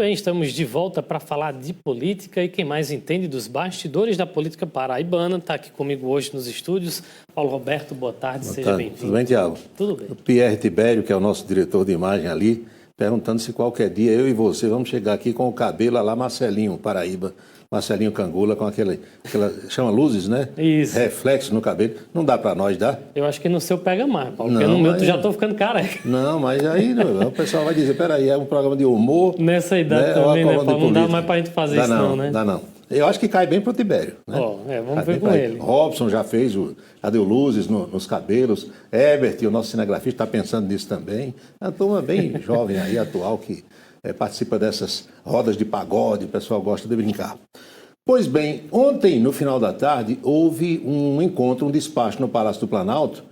bem, estamos de volta para falar de política e quem mais entende dos bastidores da política paraibana está aqui comigo hoje nos estúdios. Paulo Roberto, boa tarde, seja bem-vindo. Tudo bem, Tiago? Tudo bem. O Pierre Tibério, que é o nosso diretor de imagem ali, perguntando se qualquer dia eu e você vamos chegar aqui com o cabelo lá Marcelinho, Paraíba, Marcelinho Cangula, com aquela chama luzes, né? Isso. Reflexo no cabelo. Não dá para nós dar? Eu acho que no seu pega mais, Paulo, porque no meu já estou ficando careca. Não, mas aí o pessoal vai dizer, peraí, é um programa de humor. Nessa idade, né? Também, né, Paulo? Não dá mais para a gente fazer isso não, né? Dá não. Eu acho que cai bem pro Tibério. Né? Vamos ver com ele. Robson já fez, já deu luzes nos cabelos. Herbert, o nosso cinegrafista, está pensando nisso também. É uma turma bem jovem aí, atual, que participa dessas rodas de pagode, o pessoal gosta de brincar. Pois bem, ontem, no final da tarde, houve um encontro, um despacho no Palácio do Planalto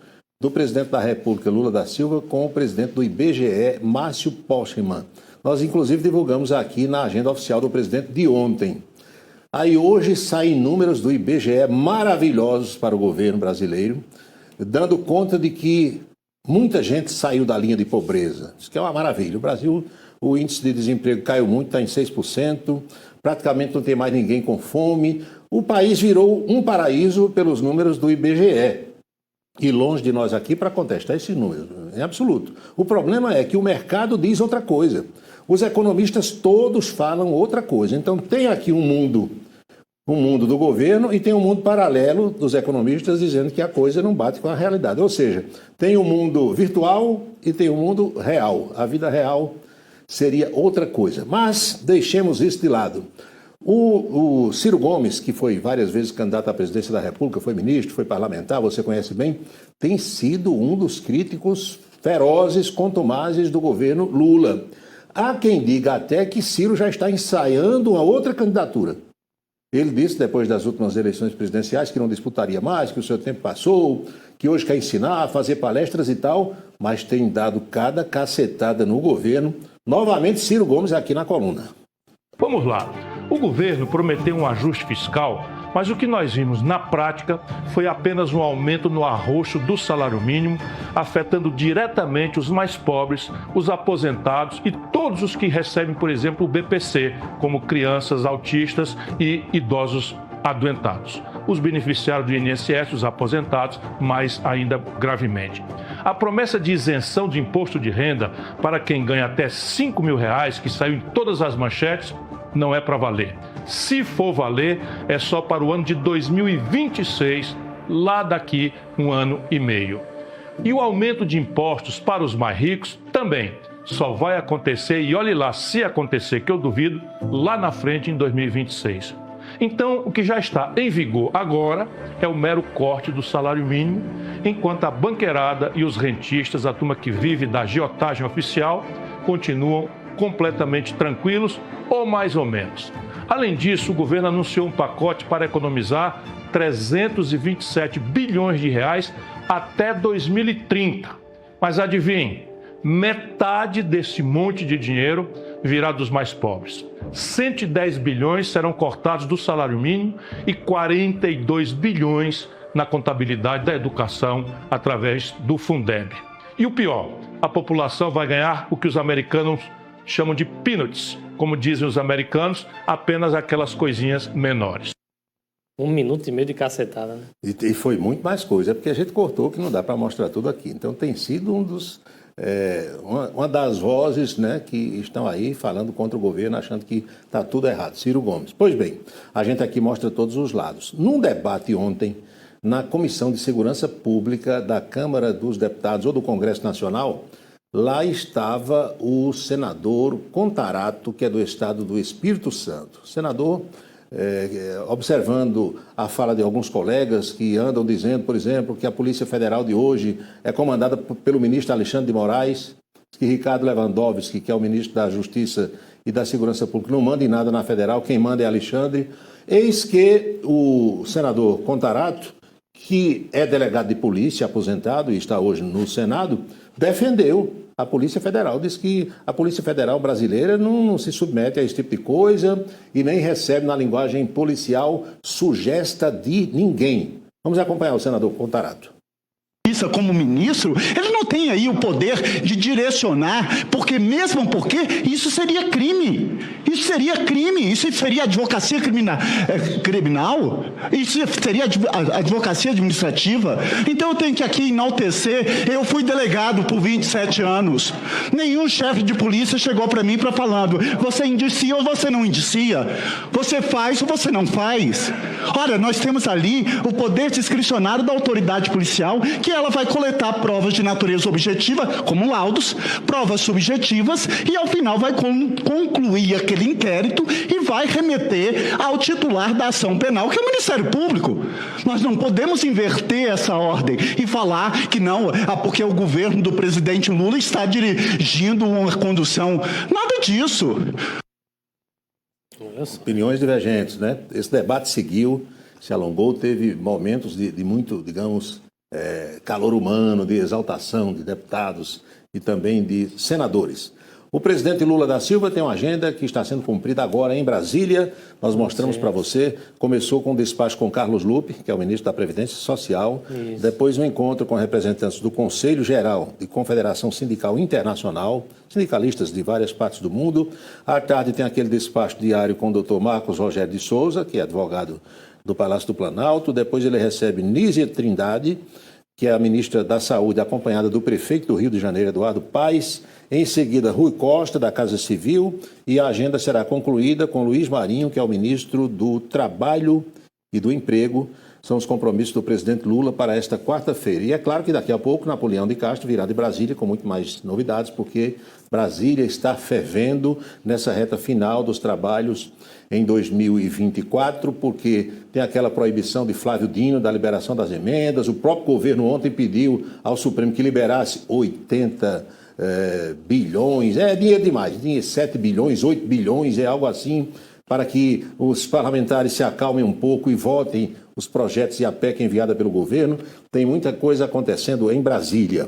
do presidente da República, Lula da Silva, com o presidente do IBGE, Márcio Postman. Nós, inclusive, divulgamos aqui na agenda oficial do presidente de ontem. Aí hoje saem números do IBGE maravilhosos para o governo brasileiro, dando conta de que muita gente saiu da linha de pobreza. Isso que é uma maravilha. O Brasil, o índice de desemprego caiu muito, está em 6%, praticamente não tem mais ninguém com fome. O país virou um paraíso pelos números do IBGE. E longe de nós aqui para contestar esses números, em absoluto. O problema é que o mercado diz outra coisa. Os economistas todos falam outra coisa. Então tem aqui um mundo do governo e tem um mundo paralelo dos economistas dizendo que a coisa não bate com a realidade. Ou seja, tem um mundo virtual e tem um mundo real. A vida real seria outra coisa. Mas deixemos isso de lado. O Ciro Gomes, que foi várias vezes candidato à presidência da República, foi ministro, foi parlamentar, você conhece bem, tem sido um dos críticos ferozes, contumazes do governo Lula. Há quem diga até que Ciro já está ensaiando uma outra candidatura. Ele disse, depois das últimas eleições presidenciais, que não disputaria mais, que o seu tempo passou, que hoje quer ensinar, fazer palestras e tal, mas tem dado cada cacetada no governo. Novamente, Ciro Gomes aqui na coluna. Vamos lá. O governo prometeu um ajuste fiscal, mas o que nós vimos na prática foi apenas um aumento no arroxo do salário mínimo, afetando diretamente os mais pobres, os aposentados e todos os que recebem, por exemplo, o BPC, como crianças autistas e idosos adoentados. Os beneficiários do INSS, os aposentados, mais ainda gravemente. A promessa de isenção de imposto de renda para quem ganha até R$5 mil, que saiu em todas as manchetes, não é para valer. Se for valer, é só para o ano de 2026, lá daqui um ano e meio. E o aumento de impostos para os mais ricos também só vai acontecer, e olhe lá, se acontecer, que eu duvido, lá na frente em 2026. Então, o que já está em vigor agora é o mero corte do salário mínimo, enquanto a banqueirada e os rentistas, a turma que vive da agiotagem oficial, continuam completamente tranquilos ou mais ou menos. Além disso, o governo anunciou um pacote para economizar 327 bilhões de reais até 2030. Mas adivinhe, metade desse monte de dinheiro virá dos mais pobres. 110 bilhões serão cortados do salário mínimo e 42 bilhões na contabilidade da educação através do Fundeb. E o pior, a população vai ganhar o que os americanos chamam de peanuts, como dizem os americanos, apenas aquelas coisinhas menores. 1 minuto e meio de cacetada, né? E foi muito mais coisa, é porque a gente cortou que não dá para mostrar tudo aqui. Então tem sido uma das vozes, né, que estão aí falando contra o governo, achando que está tudo errado. Ciro Gomes. Pois bem, a gente aqui mostra todos os lados. Num debate ontem, na Comissão de Segurança Pública da Câmara dos Deputados ou do Congresso Nacional, lá estava o senador Contarato, que é do estado do Espírito Santo. Senador, observando a fala de alguns colegas que andam dizendo, por exemplo, que a Polícia Federal de hoje é comandada pelo ministro Alexandre de Moraes, que Ricardo Lewandowski, que é o ministro da Justiça e da Segurança Pública, não manda em nada na Federal, quem manda é Alexandre. Eis que o senador Contarato, que é delegado de polícia, aposentado e está hoje no Senado, defendeu a Polícia Federal. Diz que a Polícia Federal brasileira não se submete a esse tipo de coisa e nem recebe na linguagem policial sugesta de ninguém. Vamos acompanhar o senador Contarato. Como ministro, ele não não tem aí o poder de direcionar, porque isso seria crime. Isso seria crime, isso seria advocacia criminal, isso seria advocacia administrativa. Então eu tenho que aqui enaltecer, eu fui delegado por 27 anos. Nenhum chefe de polícia chegou para mim falando, você indicia ou você não indicia? Você faz ou você não faz? Olha, nós temos ali o poder discricionário da autoridade policial, que ela vai coletar provas de natureza objetiva, como laudos, provas subjetivas, e ao final vai concluir aquele inquérito e vai remeter ao titular da ação penal, que é o Ministério Público. Nós não podemos inverter essa ordem e falar que não, porque o governo do presidente Lula está dirigindo uma condução. Nada disso. Opiniões divergentes, né? Esse debate seguiu, se alongou, teve momentos de muito, digamos, calor humano, de exaltação de deputados e também de senadores. O presidente Lula da Silva tem uma agenda que está sendo cumprida agora em Brasília. Nós mostramos para você. Começou com o despacho com Carlos Lupe, que é o ministro da Previdência Social. Isso. Depois um encontro com representantes do Conselho Geral de Confederação Sindical Internacional, sindicalistas de várias partes do mundo. À tarde tem aquele despacho diário com o doutor Marcos Rogério de Souza, que é advogado do Palácio do Planalto. Depois ele recebe Nízia Trindade, que é a ministra da Saúde, acompanhada do prefeito do Rio de Janeiro, Eduardo Paes. Em seguida, Rui Costa, da Casa Civil, e a agenda será concluída com Luiz Marinho, que é o ministro do Trabalho e do Emprego. São os compromissos do presidente Lula para esta quarta-feira. E é claro que daqui a pouco Napoleão de Castro virá de Brasília com muito mais novidades, porque Brasília está fervendo nessa reta final dos trabalhos em 2024, porque tem aquela proibição de Flávio Dino da liberação das emendas. O próprio governo ontem pediu ao Supremo que liberasse 80 bilhões, dinheiro demais, 7 bilhões, 8 bilhões, é algo assim, para que os parlamentares se acalmem um pouco e votem os projetos e a PEC enviada pelo governo. Tem muita coisa acontecendo em Brasília.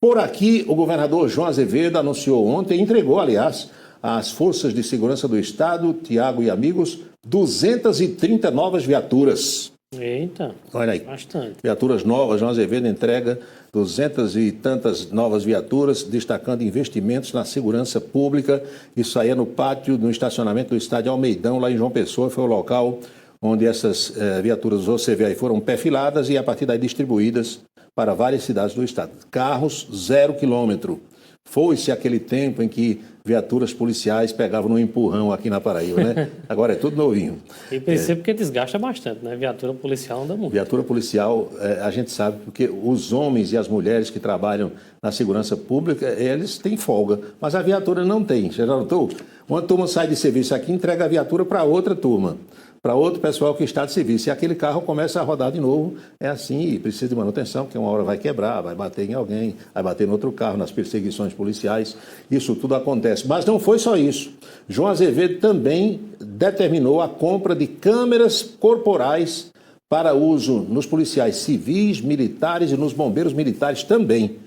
Por aqui, o governador João Azevedo anunciou ontem, entregou, aliás, às forças de segurança do Estado, Tiago e amigos, 230 novas viaturas. Eita, olha aí, bastante. Viaturas novas, João Azevedo entrega 200 e tantas novas viaturas, destacando investimentos na segurança pública. Isso aí é no pátio, no estacionamento do estádio Almeidão, lá em João Pessoa. Foi o local onde essas viaturas, você vê aí, foram perfiladas e a partir daí distribuídas para várias cidades do estado. Carros 0 quilômetro. Foi-se aquele tempo em que viaturas policiais pegavam no empurrão aqui na Paraíba, né? Agora é tudo novinho. E percebo que desgasta bastante, né? Viatura policial anda muito. Viatura policial, a gente sabe, porque os homens e as mulheres que trabalham na segurança pública, eles têm folga, mas a viatura não tem. Você já notou? Uma turma sai de serviço aqui e entrega a viatura para outra turma, para outro pessoal que está de serviço. E aquele carro começa a rodar de novo. É assim, e precisa de manutenção, porque uma hora vai quebrar, vai bater em alguém, vai bater no outro carro, nas perseguições policiais. Isso tudo acontece. Mas não foi só isso. João Azevedo também determinou a compra de câmeras corporais para uso nos policiais civis, militares e nos bombeiros militares também,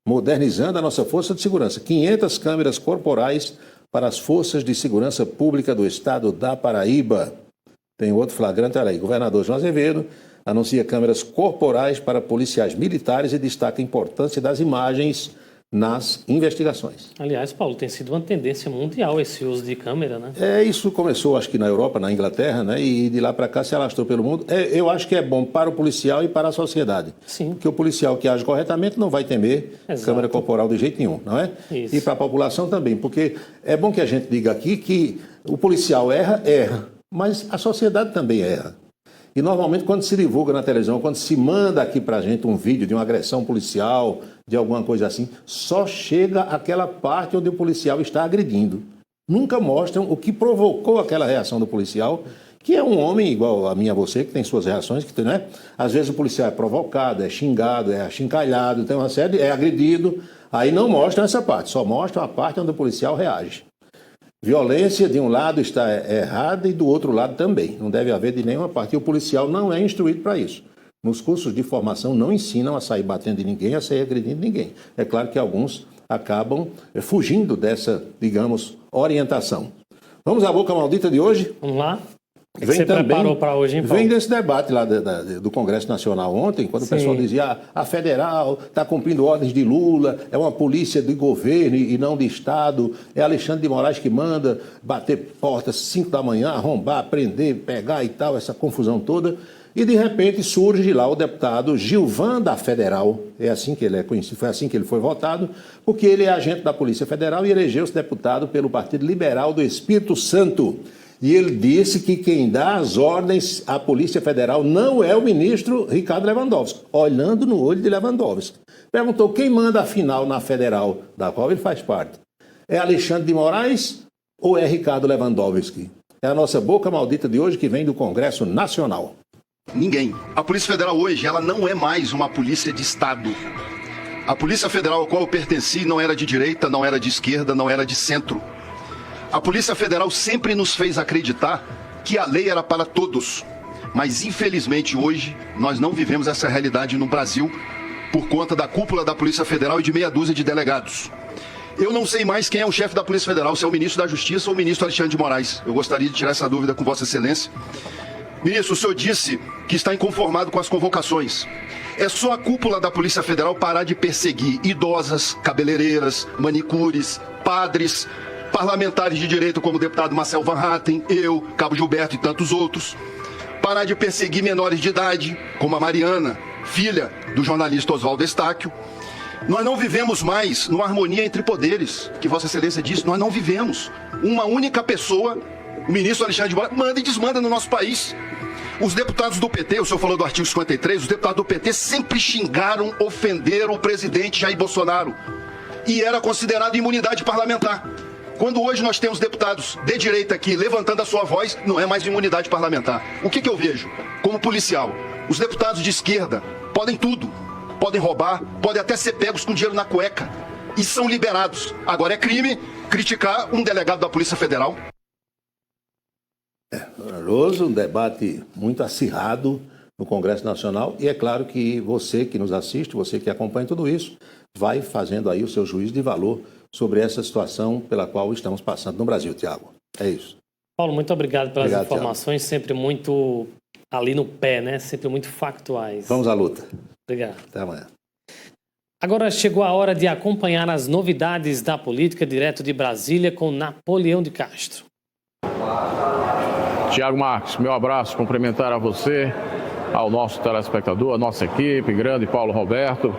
modernizando a nossa força de segurança. 500 câmeras corporais para as forças de segurança pública do estado da Paraíba. Tem outro flagrante, olha aí, governador João Azevedo anuncia câmeras corporais para policiais militares e destaca a importância das imagens nas investigações. Aliás, Paulo, tem sido uma tendência mundial esse uso de câmera, né? Isso começou, acho que na Europa, na Inglaterra, né? E de lá para cá se alastrou pelo mundo. Eu acho que é bom para o policial e para a sociedade. Sim. Porque o policial que age corretamente não vai temer câmera corporal de jeito nenhum, não é? Isso. E para a população também, porque é bom que a gente diga aqui que o policial erra, mas a sociedade também erra. E normalmente quando se divulga na televisão, quando se manda aqui para a gente um vídeo de uma agressão policial, de alguma coisa assim, só chega aquela parte onde o policial está agredindo. Nunca mostram o que provocou aquela reação do policial, que é um homem igual a mim e a você, que tem suas reações, que, né? Às vezes o policial é provocado, é xingado, é achincalhado, tem uma série, é agredido, aí não mostram essa parte, só mostram a parte onde o policial reage. Violência de um lado está errada e do outro lado também. Não deve haver de nenhuma parte. E o policial não é instruído para isso. Nos cursos de formação não ensinam a sair batendo em ninguém, a sair agredindo ninguém. É claro que alguns acabam fugindo dessa, digamos, orientação. Vamos à boca maldita de hoje? Vamos lá? O que você preparou para hoje, hein, Paulo? Vem desse debate lá do Congresso Nacional ontem, quando o pessoal dizia a federal está cumprindo ordens de Lula, é uma polícia de governo e não de Estado, é Alexandre de Moraes que manda bater portas 5 da manhã, arrombar, prender, pegar e tal, essa confusão toda. E, de repente, surge lá o deputado Gilvan da Federal, é assim que ele é conhecido, foi assim que ele foi votado, porque ele é agente da Polícia Federal e elegeu-se deputado pelo Partido Liberal do Espírito Santo. E ele disse que quem dá as ordens à Polícia Federal não é o ministro Ricardo Lewandowski, olhando no olho de Lewandowski. Perguntou quem manda afinal na Federal, da qual ele faz parte. É Alexandre de Moraes ou é Ricardo Lewandowski? É a nossa boca maldita de hoje que vem do Congresso Nacional. Ninguém. A Polícia Federal hoje, ela não é mais uma polícia de Estado. A Polícia Federal a qual eu pertenci não era de direita, não era de esquerda, não era de centro. A Polícia Federal sempre nos fez acreditar que a lei era para todos. Mas, infelizmente, hoje, nós não vivemos essa realidade no Brasil por conta da cúpula da Polícia Federal e de meia dúzia de delegados. Eu não sei mais quem é o chefe da Polícia Federal, se é o ministro da Justiça ou o ministro Alexandre de Moraes. Eu gostaria de tirar essa dúvida com Vossa Excelência. Ministro, o senhor disse que está inconformado com as convocações. É só a cúpula da Polícia Federal parar de perseguir idosas, cabeleireiras, manicures, padres, parlamentares de direito como o deputado Marcel Van Hatten, eu, Cabo Gilberto e tantos outros. Parar de perseguir menores de idade, como a Mariana, filha do jornalista Oswaldo Estáquio. Nós não vivemos mais numa harmonia entre poderes, que Vossa Excelência disse, nós não vivemos. Uma única pessoa, o ministro Alexandre de Moraes, manda e desmanda no nosso país. Os deputados do PT, o senhor falou do artigo 53, os deputados do PT sempre xingaram, ofenderam o presidente Jair Bolsonaro. E era considerado imunidade parlamentar. Quando hoje nós temos deputados de direita aqui levantando a sua voz, não é mais imunidade parlamentar. O que eu vejo como policial? Os deputados de esquerda podem tudo. Podem roubar, podem até ser pegos com dinheiro na cueca. E são liberados. Agora é crime criticar um delegado da Polícia Federal. Horroroso, um debate muito acirrado no Congresso Nacional. E é claro que você que nos assiste, você que acompanha tudo isso, vai fazendo aí o seu juízo de valor sobre essa situação pela qual estamos passando no Brasil, Tiago. É isso. Paulo, muito obrigado pelas informações, Thiago. Sempre muito ali no pé, né? Sempre muito factuais. Vamos à luta. Obrigado. Até amanhã. Agora chegou a hora de acompanhar as novidades da política direto de Brasília com Napoleão de Castro. Tiago Marques, meu abraço, cumprimentar a você, ao nosso telespectador, a nossa equipe, grande Paulo Roberto,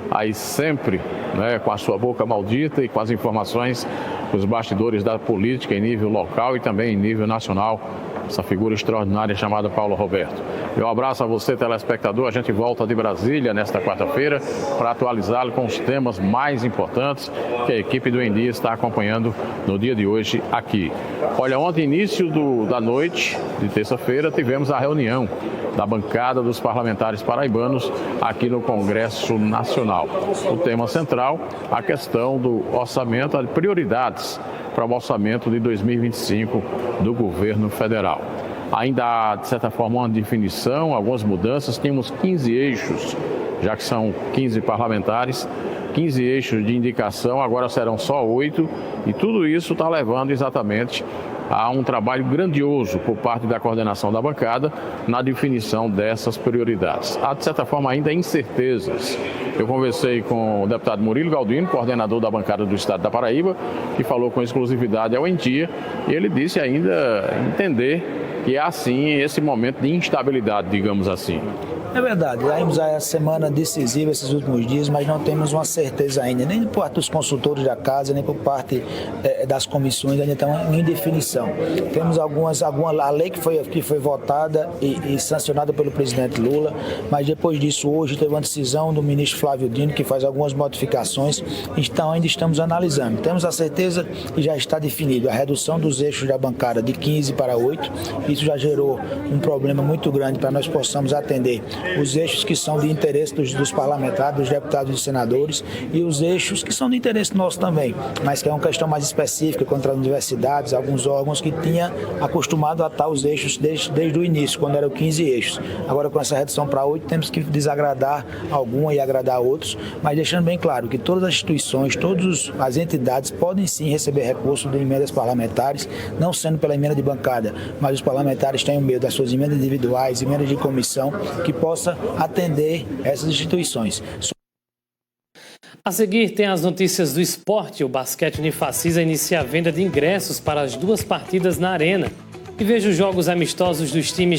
aí sempre, né, com a sua boca maldita e com as informações dos bastidores da política em nível local e também em nível nacional, essa figura extraordinária chamada Paulo Roberto. Meu abraço a você, telespectador. A gente volta de Brasília nesta quarta-feira para atualizá-lo com os temas mais importantes que a equipe do Em Dia está acompanhando no dia de hoje aqui. Olha, ontem, início da noite de terça-feira, tivemos a reunião da bancada dos parlamentares paraibanos aqui no Congresso Nacional. O tema central, a questão do orçamento, as prioridades para o orçamento de 2025 do governo federal. Ainda há, de certa forma, uma definição, algumas mudanças. Tínhamos 15 eixos, já que são 15 parlamentares, 15 eixos de indicação, agora serão só 8, e tudo isso está levando exatamente a um trabalho grandioso por parte da coordenação da bancada na definição dessas prioridades. Há, de certa forma, ainda incertezas. Eu conversei com o deputado Murilo Galdino, coordenador da bancada do Estado da Paraíba, que falou com exclusividade ao Em Dia, e ele disse ainda entender que há, sim, esse momento de instabilidade, digamos assim. É verdade, saímos a semana decisiva esses últimos dias, mas não temos uma certeza ainda, nem por parte dos consultores da casa, nem por parte das comissões, ainda estão em definição. Temos a lei que foi votada e sancionada pelo presidente Lula, mas depois disso hoje teve uma decisão do ministro Flávio Dino que faz algumas modificações, então ainda estamos analisando. Temos a certeza que já está definido a redução dos eixos da bancada de 15 para 8, isso já gerou um problema muito grande para nós possamos atender os eixos que são de interesse dos parlamentares, dos deputados e dos senadores, e os eixos que são de interesse nosso também, mas que é uma questão mais específica contra as universidades, alguns órgãos que tinha acostumado a atar os eixos desde o início, quando eram 15 eixos. Agora, com essa redução para 8, temos que desagradar alguma e agradar outros, mas deixando bem claro que todas as instituições, todas as entidades podem sim receber recurso de emendas parlamentares, não sendo pela emenda de bancada, mas os parlamentares parlamentares tenham meio das suas emendas individuais, emendas de comissão, que possa atender essas instituições. A seguir tem as notícias do esporte. O basquete Unifacisa inicia a venda de ingressos para as 2 partidas na Arena. E veja os jogos amistosos dos times